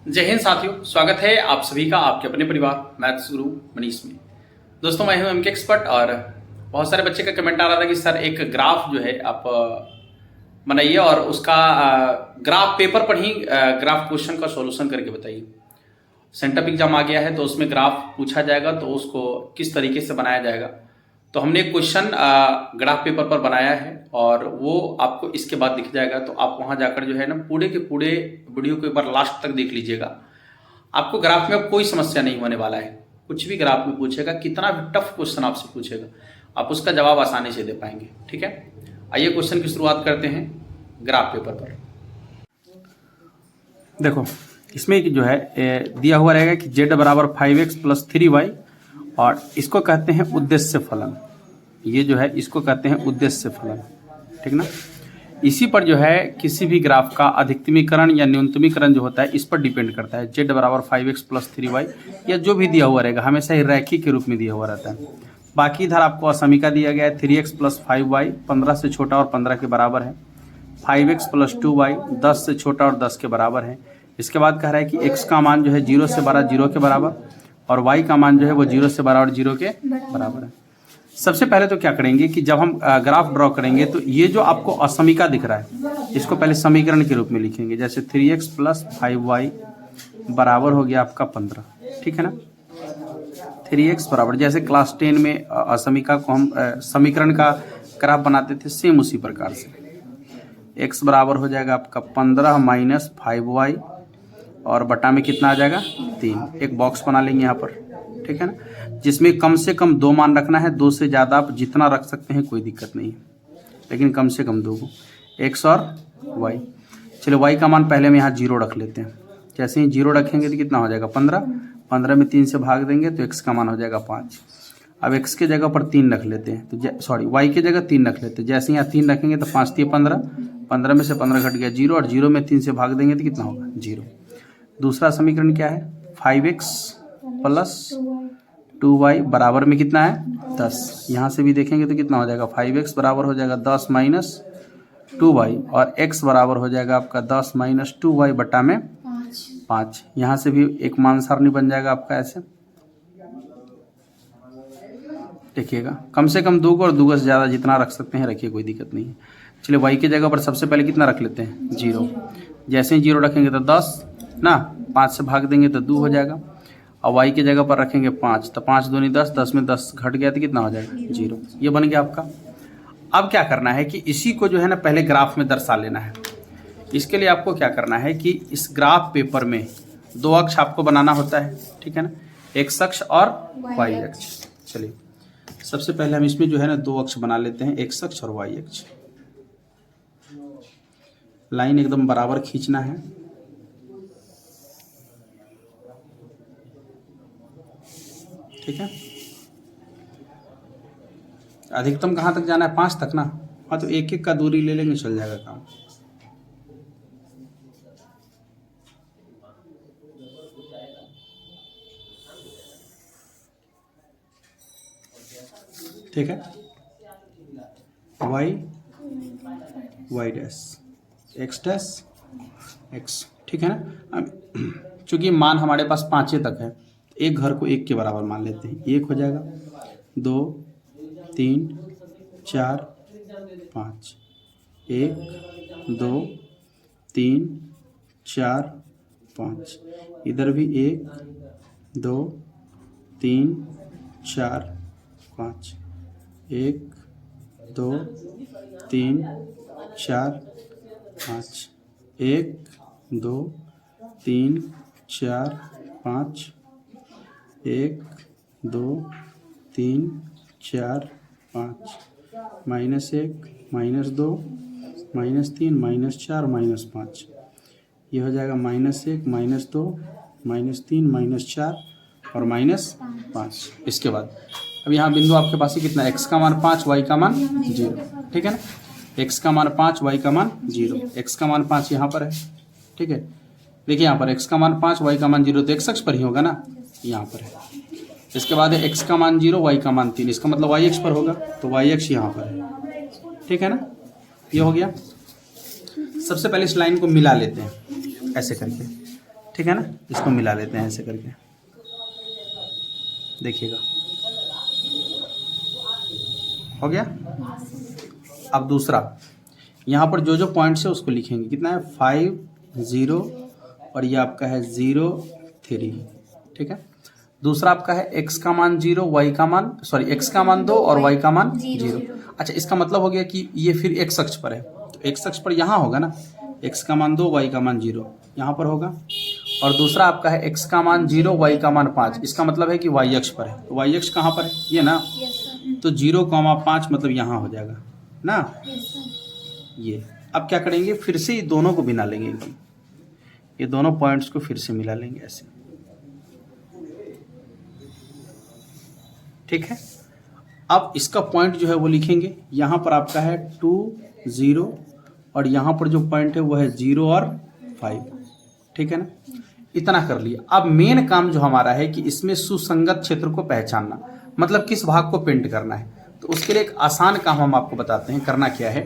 जय हिंद साथियों, स्वागत है आप सभी का आपके अपने परिवार मैथ्स गुरु मनीष में। दोस्तों मैं हूं एमके एक्सपर्ट और बहुत सारे बच्चे का कमेंट आ रहा था कि सर एक ग्राफ जो है आप बनाइए और उसका ग्राफ पेपर पर ही ग्राफ क्वेश्चन का सॉल्यूशन करके बताइए। सेंटअप एग्जाम आ गया है तो उसमें ग्राफ पूछा जाएगा तो उसको किस तरीके से बनाया जाएगा। तो हमने एक क्वेश्चन ग्राफ पेपर पर बनाया है और वो आपको इसके बाद दिख जाएगा। तो आप वहां जाकर जो है ना पूरे के पूरे वीडियो को एक बार लास्ट तक देख लीजिएगा। आपको ग्राफ में कोई समस्या नहीं होने वाला है। कुछ भी ग्राफ में पूछेगा, कितना भी टफ क्वेश्चन आपसे पूछेगा, आप उसका जवाब आसानी से दे पाएंगे। ठीक है, आइए क्वेश्चन की शुरुआत करते हैं ग्राफ पेपर पर। देखो इसमें जो है दिया हुआ रहेगा कि z बराबर 5x प्लस 3y और इसको कहते हैं उद्देश्य फलन। ये जो है इसको कहते हैं उद्देश्य फलन, ठीक ना। इसी पर जो है किसी भी ग्राफ का अधिकतमीकरण या न्यूनतमीकरण जो होता है इस पर डिपेंड करता है। z बराबर 5x प्लस 3y या जो भी दिया हुआ रहेगा हमेशा ही रैखिक के रूप में दिया हुआ रहता है। बाकी इधर आपको असमीका दिया गया है 3x प्लस 5y 15 से छोटा और 15 के बराबर है, 5x प्लस 2y 10 से छोटा और 10 के बराबर है। इसके बाद कह रहा है कि x का मान जो है 0 से 12 0 के बराबर और y का मान जो है वो 0 से 12 और 0 के बराबर है। सबसे पहले तो क्या करेंगे कि जब हम ग्राफ ड्रॉ करेंगे तो ये जो आपको असमीका दिख रहा है इसको पहले समीकरण के रूप में लिखेंगे। जैसे 3x प्लस 5y बराबर हो गया आपका 15, ठीक है ना। 3x बराबर, जैसे क्लास 10 में असमीका को हम समीकरण का ग्राफ बनाते थे, सेम उसी प्रकार से x बराबर हो जाएगा आपका 15 माइनस 5y और बटा में कितना आ जाएगा 3। एक बॉक्स बना लेंगे यहाँ पर, ठीक है ना, जिसमें कम से कम 2 मान रखना है। 2 से ज़्यादा आप जितना रख सकते हैं कोई दिक्कत नहीं है, लेकिन कम से कम 2 को, x और y। चलो y का मान पहले में यहाँ 0 रख लेते हैं। जैसे ही 0 रखेंगे तो कितना हो जाएगा 15, 15 में 3 से भाग देंगे तो x का मान हो जाएगा 5। अब x के जगह पर 3 रख लेते हैं, तो सॉरी y के जगह 3 रख लेते हैं। जैसे यहाँ 3 रखेंगे तो 5 3 15, 15 में से 15 घट गया 0 और 0 में 3 से भाग देंगे तो कितना होगा 0। दूसरा समीकरण क्या है 5x प्लस 2y बराबर में कितना है 10। यहाँ से भी देखेंगे तो कितना हो जाएगा 5x बराबर हो जाएगा 10 माइनस 2y और x बराबर हो जाएगा आपका 10 माइनस 2y बटा में 5। यहाँ से भी एक मान सारणी बन जाएगा आपका ऐसे, देखिएगा। कम से कम 2 को और 2 से ज़्यादा जितना रख सकते हैं रखिए, कोई दिक्कत नहीं है। चलिए y के जगह पर सबसे पहले कितना रख लेते हैं 0। जैसे ही 0 रखेंगे तो 10 ना, 5 से भाग देंगे तो 2 हो जाएगा। और y की जगह पर रखेंगे 5 तो 5 दूनी 10, 10 में 10 घट गया तो कितना हो जाएगा 0। ये बन गया आपका। अब क्या करना है कि इसी को जो है ना पहले ग्राफ में दर्शा लेना है। इसके लिए आपको क्या करना है कि इस ग्राफ पेपर में 2 अक्ष आपको बनाना होता है, ठीक है ना, x अक्ष और y अक्ष। चलिए सबसे पहले हम इसमें जो है ना 2 अक्ष बना लेते हैं, x अक्ष और y अक्ष। लाइन एकदम बराबर खींचना है, ठीक है। अधिकतम कहाँ तक जाना है 5 तक ना, हाँ तो एक एक का दूरी ले लेंगे चल जाएगा काम। ठीक है, y dash x dash x, ठीक है ना। चूंकि मान हमारे पास 5 तक है, एक घर को 1 के बराबर मान लेते हैं। 1 हो जाएगा, 2 3 4 5, 1 2 3 4 5। इधर भी 1 2 3 4 5, 1 2 3 4 5, 1 2 3 4 5, 1 2 3 4 5, -1 -2 -3 -4 -5। ये हो जाएगा -1 -2 -3 -4 और -5। इसके बाद अब यहाँ बिंदु आपके पास ही कितना, x का मान 5 y का मान 0, ठीक है ना। x का मान 5 y का मान 0, x का मान 5 यहाँ पर है, ठीक है। देखिए यहाँ पर x का मान 5 y का मान 0 तो x अक्ष पर ही होगा ना, यहाँ पर है। इसके बाद है x का मान 0 y का मान 3, इसका मतलब y अक्ष पर होगा तो y अक्ष यहाँ पर है, ठीक है ना। ये हो गया। सबसे पहले इस लाइन को मिला लेते हैं ऐसे करके, ठीक है ना। इसको मिला लेते हैं ऐसे करके, देखिएगा हो गया। अब दूसरा, यहाँ पर जो जो पॉइंट्स है उसको लिखेंगे। कितना है 5 0 और ये आपका है 0 3, ठीक है। दूसरा आपका है x का मान 0, y का मान x का मान 2 और y का मान 0। अच्छा, इसका मतलब हो गया कि ये फिर x अक्ष पर है, तो x अक्ष पर यहाँ होगा ना, x का मान 2 y का मान 0 यहाँ पर होगा। और दूसरा आपका है x का मान 0 y का मान 5, इसका मतलब है कि y अक्ष पर है। तो y अक्ष कहाँ पर है, ये ना, तो 0,5 मतलब यहाँ हो जाएगा ना ये। अब क्या करेंगे, फिर से ये दोनों को मिला लेंगे एकदम, ये दोनों पॉइंट्स को फिर से मिला लेंगे ऐसे, ठीक है। अब इसका पॉइंट जो है वो लिखेंगे। यहाँ पर आपका है 2 0 और यहाँ पर जो पॉइंट है वो है 0 और 5, ठीक है ना। इतना कर लिया। अब मेन काम जो हमारा है कि इसमें सुसंगत क्षेत्र को पहचानना, मतलब किस भाग को पेंट करना है। तो उसके लिए एक आसान काम हम आपको बताते हैं। करना क्या है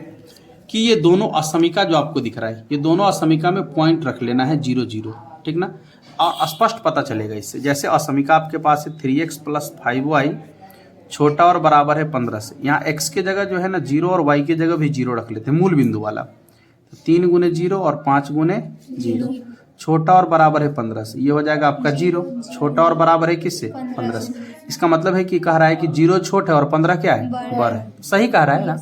कि ये दोनों असमिका जो आपको दिख रहा है, ये दोनों असमिका में पॉइंट रख लेना है 0 0, ठीक ना। और स्पष्ट पता चलेगा इससे। जैसे असमिका आपके पास है 3x + 5y छोटा और बराबर है 15 से, यहाँ x के जगह जो है ना 0 और y के जगह भी 0 रख लेते हैं, मूल बिंदु वाला। तो 3 × 0 और 5 × 0, छोटा और बराबर है 15 से, ये हो जाएगा आपका 0। छोटा और बराबर है किससे, 15 से। इसका मतलब है कि कह रहा है कि 0 छोटा है और 15 क्या है, बड़ा है। सही कह रहा है ना।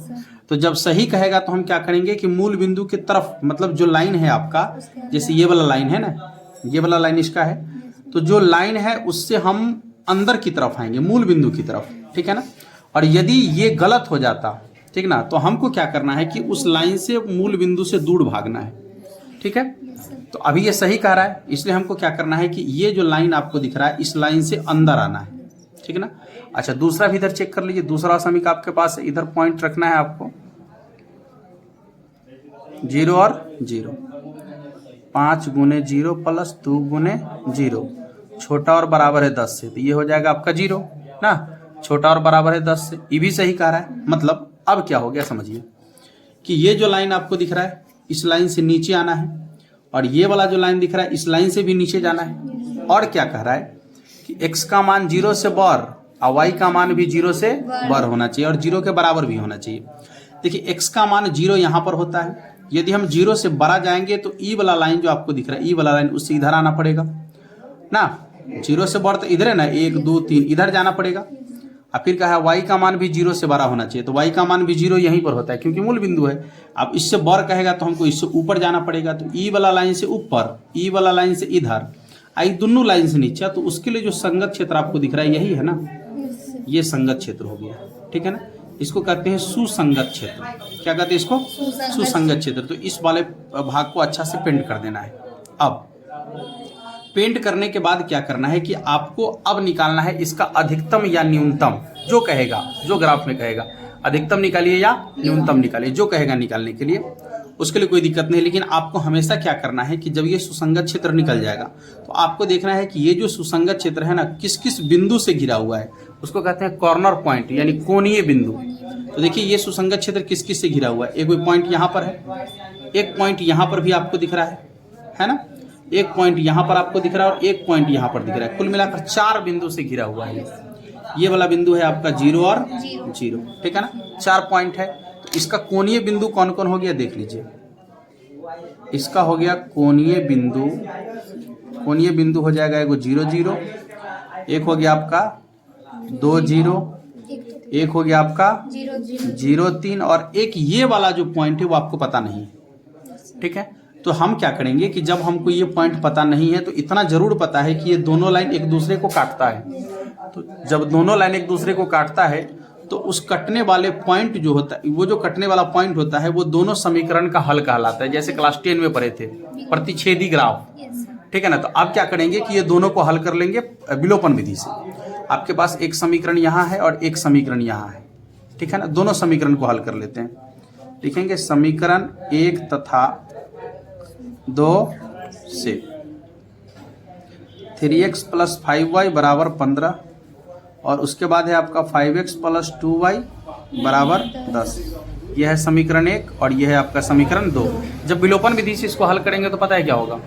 तो जब सही कहेगा तो हम क्या करेंगे कि मूल बिंदु की तरफ, मतलब जो लाइन है आपका, जैसे ये वाला लाइन है ना, ये वाला लाइन इसका है, तो जो लाइन है उससे हम अंदर की तरफ आएंगे, मूल बिंदु की तरफ, ठीक है ना। और यदि ये गलत हो जाता, ठीक ना, तो हमको क्या करना है कि उस लाइन से मूल बिंदु से दूर भागना है, ठीक है। तो अभी ये सही कह रहा है, इसलिए हमको क्या करना है कि ये जो लाइन आपको दिख रहा है इस लाइन से अंदर आना है, ठीक है ना। अच्छा, दूसरा भी इधर चेक कर लीजिए। दूसरा समीकरण आपके पास है, इधर पॉइंट रखना है आपको 0 और 0, 5 × 0 + 2 × 0, छोटा और बराबर है 10 से, तो ये हो जाएगा आपका 0 ना। छोटा और बराबर है 10 से, ये भी सही कह रहा है। मतलब अब क्या हो गया समझिए कि ये जो लाइन आपको दिख रहा है इस लाइन से नीचे आना है, और ये वाला जो लाइन दिख रहा है इस लाइन से भी नीचे जाना है। और क्या कह रहा है कि x का मान 0 से बढ़ और y का मान भी 0 से बढ़ होना चाहिए और 0 के बराबर भी होना चाहिए। देखिए x का मान 0 यहाँ पर होता है, यदि हम 0 से बड़ा जाएंगे तो ई वाला लाइन जो आपको दिख रहा है, ई वाला लाइन, उससे इधर आना पड़ेगा ना। 0 से बढ़ तो इधर है ना, 1 2 3 इधर जाना पड़ेगा। अब फिर कहा y का मान भी 0 से बड़ा होना चाहिए, तो y का मान भी 0 यहीं पर होता है क्योंकि मूल बिंदु है। अब इससे बढ़ कहेगा तो हमको इससे ऊपर जाना पड़ेगा, तो ई वाला लाइन से ऊपर, ई वाला लाइन से इधर, आई दोनों लाइन से नीचे। तो उसके लिए जो संगत क्षेत्र आपको दिख रहा है यही है ना, ये संगत क्षेत्र हो गया, ठीक है ना। इसको कहते हैं सुसंगत क्षेत्र। क्या कहते हैं इसको, सुसंगत क्षेत्र। तो इस वाले भाग को अच्छा से पेंट कर देना है। अब पेंट करने के बाद क्या करना है कि आपको अब निकालना है इसका अधिकतम या न्यूनतम, जो कहेगा, जो ग्राफ में कहेगा अधिकतम निकालिए या न्यूनतम निकालिए, जो कहेगा निकालने के लिए, उसके लिए कोई दिक्कत नहीं। लेकिन आपको हमेशा क्या करना है कि जब ये सुसंगत क्षेत्र निकल जाएगा तो आपको देखना है कि ये जो सुसंगत क्षेत्र है ना किस किस बिंदु से घिरा हुआ है, उसको कहते हैं कॉर्नर पॉइंट यानी कोणीय बिंदु। तो देखिए ये सुसंगत क्षेत्र किस किस से घिरा हुआ है। एक पॉइंट यहाँ पर है, एक पॉइंट यहाँ पर भी आपको दिख रहा है ना, एक पॉइंट यहाँ पर आपको दिख रहा है और एक पॉइंट यहाँ पर दिख रहा है। कुल मिलाकर 4 बिंदु से घिरा हुआ है। ये वाला बिंदु है आपका 0 और 0, ठीक है ना, 4 पॉइंट है। तो इसका कोणीय बिंदु कौन कौन हो गया देख लीजिए। इसका हो गया कोणीय बिंदु, कोणीय बिंदु हो जाएगा एगो 0 0, एक हो गया आपका 2 0, एक हो गया आपका 0 3, और एक ये वाला जो पॉइंट है वो आपको पता नहीं है, ठीक है। तो हम क्या करेंगे कि जब हमको ये पॉइंट पता नहीं है तो इतना जरूर पता है कि ये दोनों लाइन एक दूसरे को काटता है। तो जब दोनों लाइन एक दूसरे को काटता है तो उस कटने वाले पॉइंट जो होता है, वो जो कटने वाला पॉइंट होता है वो दोनों समीकरण का हल कहलाता है। जैसे क्लास 10 में पढ़े थे प्रतिच्छेदी ग्राफ, ठीक है ना। तो आप क्या करेंगे कि ये दोनों को हल कर लेंगे विलोपन विधि से। आपके पास एक समीकरण यहाँ है और एक समीकरण यहाँ है, ठीक है ना। दोनों समीकरण को हल कर लेते हैं। लिखेंगे समीकरण 1 तथा 2 से 3x + 5y = 15, और उसके बाद है आपका 5x + 2y = 10। यह है समीकरण 1 और यह है आपका समीकरण 2। जब विलोपन विधि से इसको हल करेंगे तो पता है क्या होगा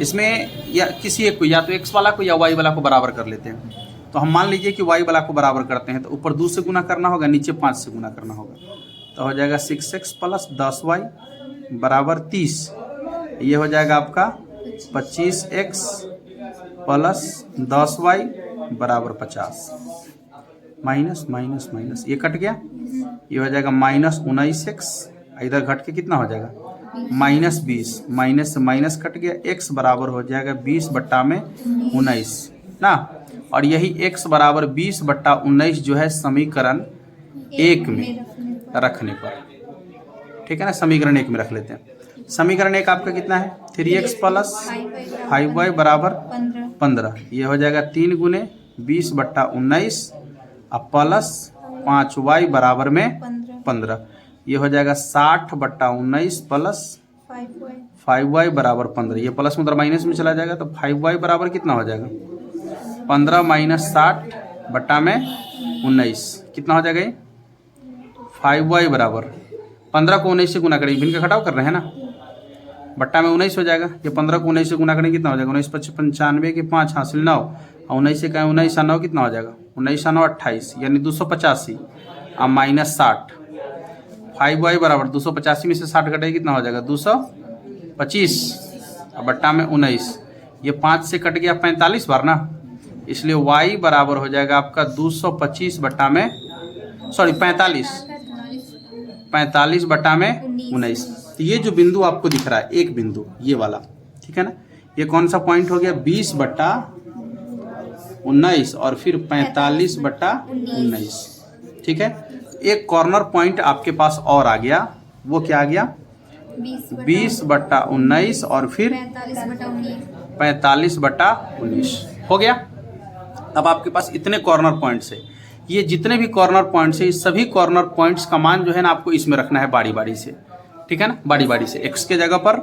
इसमें या किसी एक को, या तो x वाला को या y वाला को बराबर कर लेते हैं। तो हम मान लीजिए कि y वाला को बराबर करते हैं, तो ऊपर 2 से गुना करना होगा, नीचे 5 से गुना करना होगा, तो हो जाएगा 6x प्लस 10y बराबर 30। ये हो जाएगा आपका 25x प्लस 10y बराबर 50। माइनस माइनस माइनस ये कट गया, ये हो जाएगा माइनस 19x, इधर घट के कितना हो जाएगा माइनस 20, माइनस से माइनस कट गया, x बराबर हो जाएगा 20/19 ना। और यही x बराबर 20/19 जो है समीकरण 1 में रखने पर, ठीक है ना, समीकरण 1 में रख लेते हैं। समीकरण 1 आपका कितना है 3x प्लस 5y बराबर 15। ये हो जाएगा 3 गुने 20/19 अब प्लस 5y बराबर में 15। ये हो जाएगा 60/19 प्लस 5y बराबर 15। ये प्लस मतलब माइनस में चला जाएगा, तो 5y बराबर कितना हो जाएगा 15 माइनस 60/19 कितना हो जाएगा ये 5y बराबर 15 को 19 से गुना करेंगे, भिन्न का घटाव कर रहे हैं ना, बट्टा में 19 हो जाएगा। ये 15 को 19 से गुना करेंगे कितना हो जाएगा 19 × 95 के 5 हासिल 9 और 19 से कहें 19 9 कितना हो जाएगा 19 9 28 यानी 285 और माइनस 60। 5y बराबर 285 में से 60 कटेगा कितना हो जाएगा 225 और बट्टा में 19। ये 5 से कट गया 45 बार ना, इसलिए y बराबर हो जाएगा आपका 225 बट्टा में 45 बट्टा में 19। तो ये जो बिंदु आपको दिख रहा है एक बिंदु ये वाला, ठीक है ना, ये कौन सा पॉइंट हो गया 20/19 और फिर 45/19, ठीक है। एक कॉर्नर पॉइंट आपके पास और आ गया, वो क्या आ गया 20/19 और फिर 45/19 हो गया। अब आपके पास इतने कॉर्नर पॉइंट्स है, ये जितने भी कॉर्नर पॉइंट्स है इस सभी कॉर्नर पॉइंट्स का मान जो है ना आपको इसमें रखना है बारी बारी से, ठीक है ना, बारी बारी से। x के जगह पर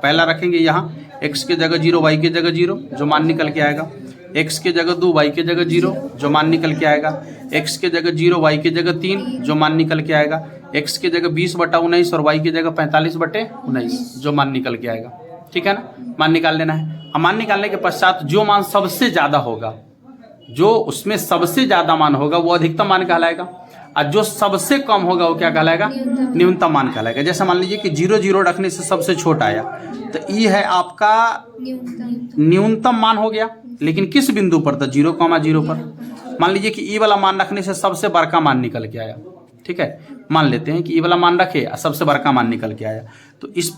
पहला रखेंगे यहाँ, x के जगह 0 y के जगह 0 जो मान निकल के आएगा, x के जगह 2 y के जगह 0 जो मान निकल के आएगा, x के जगह 0 y के जगह 3 जो मान निकल के आएगा, x के जगह 20/19 और y की जगह 45/19 जो मान निकल के आएगा, ठीक है ना। मान निकाल लेना है। अब मान निकालने के पश्चात जो मान सबसे ज़्यादा होगा, जो उसमें सबसे ज़्यादा मान होगा वो अधिकतम मान कहलाएगा, और जो सबसे कम होगा वो क्या कहलाएगा न्यूनतम मान कहलाएगा। जैसे मान लीजिए कि 0 0 रखने से सबसे छोटा आया, तो ये है आपका न्यूनतम मान हो गया, लेकिन किस बिंदु पर था 0,0 पर। मान लीजिए कि ई वाला मान रखने से सबसे बड़का मान निकल के आया, ठीक है, मान लेते हैं कि ई वाला मान रखे और सबसे बड़का मान निकल के आया, तो इस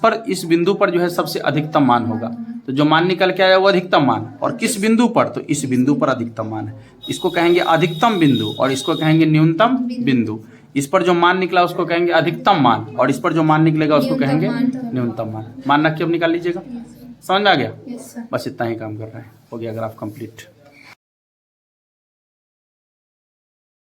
बिंदु पर जो है सबसे अधिकतम मान होगा, तो जो मान निकल के आया वो अधिकतम मान, और किस बिंदु पर, तो इस बिंदु पर अधिकतम मान है, इसको कहेंगे अधिकतम बिंदु और इसको कहेंगे न्यूनतम बिंदु। इस पर जो मान निकला उसको कहेंगे अधिकतम मान और इस पर जो मान निकलेगा उसको कहेंगे न्यूनतम मान। मान रख के अब निकाल लीजिएगा, समझ में आ गया। बस इतना ही काम कर रहे हैं, हो गया ग्राफ कंप्लीट।